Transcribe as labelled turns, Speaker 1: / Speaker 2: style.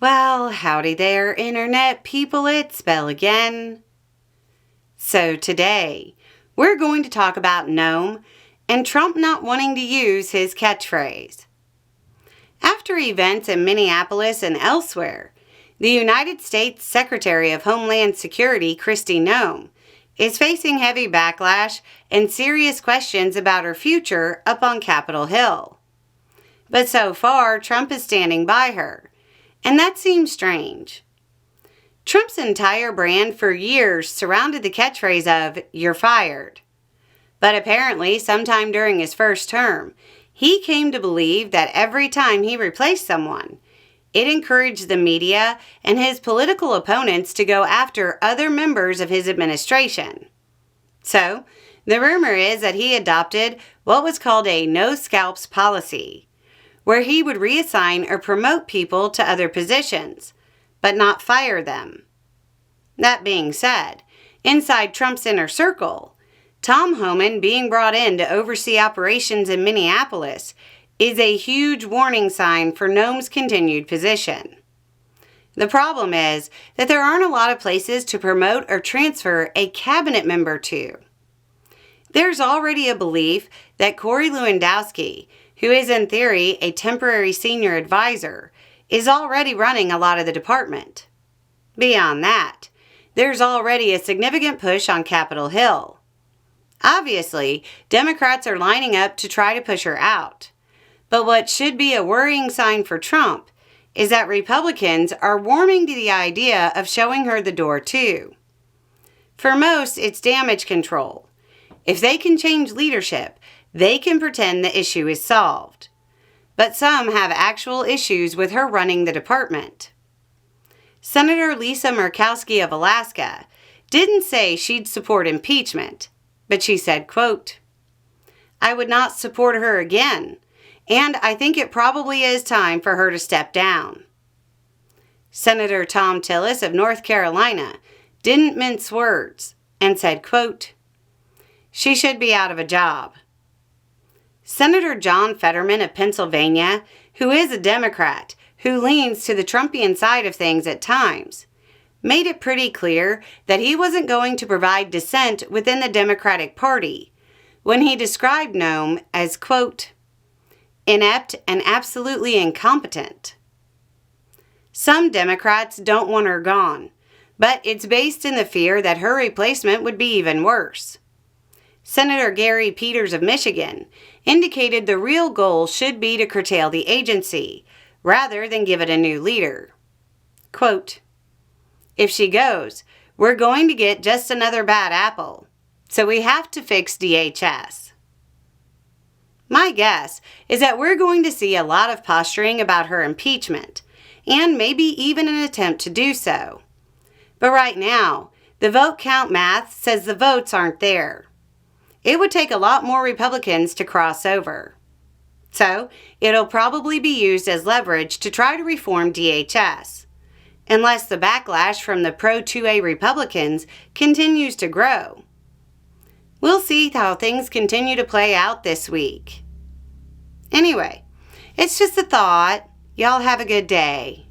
Speaker 1: Well, howdy there, Internet people, it's Beau again. So today, we're going to talk about Gnome and Trump not wanting to use his catchphrase. After events in Minneapolis and elsewhere, the United States Secretary of Homeland Security, Gnome, is facing heavy backlash and serious questions about her future up on Capitol Hill. But so far, Trump is standing by her. And that seems strange. Trump's entire brand for years surrounded the catchphrase of, "You're fired." But apparently, sometime during his first term, he came to believe that every time he replaced someone, it encouraged the media and his political opponents to go after other members of his administration. So, the rumor is that he adopted what was called a no scalps policy, where he would reassign or promote people to other positions, but not fire them. That being said, inside Trump's inner circle, Tom Homan being brought in to oversee operations in Minneapolis is a huge warning sign for Gnome's continued position. The problem is that there aren't a lot of places to promote or transfer a cabinet member to. There's already a belief that Corey Lewandowski, who is in theory a temporary senior advisor, is already running a lot of the department. Beyond that, there's already a significant push on Capitol Hill. Obviously, Democrats are lining up to try to push her out. But what should be a worrying sign for Trump is that Republicans are warming to the idea of showing her the door too. For most, it's damage control. If they can change leadership, they can pretend the issue is solved. But some have actual issues with her running the department. Senator Lisa Murkowski of Alaska didn't say she'd support impeachment, but she said, quote, "I would not support her again, and I think it probably is time for her to step down." Senator Thom Tillis of North Carolina didn't mince words and said, quote, "She should be out of a job." Senator John Fetterman of Pennsylvania, who is a Democrat who leans to the Trumpian side of things at times, made it pretty clear that he wasn't going to provide dissent within the Democratic Party when he described Gnome as, quote, "inept and absolutely incompetent." Some Democrats don't want her gone, but it's based in the fear that her replacement would be even worse. Senator Gary Peters of Michigan indicated the real goal should be to curtail the agency, rather than give it a new leader. Quote, "If she goes, we're going to get just another bad apple, so we have to fix DHS." My guess is that we're going to see a lot of posturing about her impeachment, and maybe even an attempt to do so. But right now, the vote count math says the votes aren't there. It would take a lot more Republicans to cross over. So, it'll probably be used as leverage to try to reform DHS, unless the backlash from the pro-2A Republicans continues to grow. We'll see how things continue to play out this week. Anyway, it's just a thought. Y'all have a good day.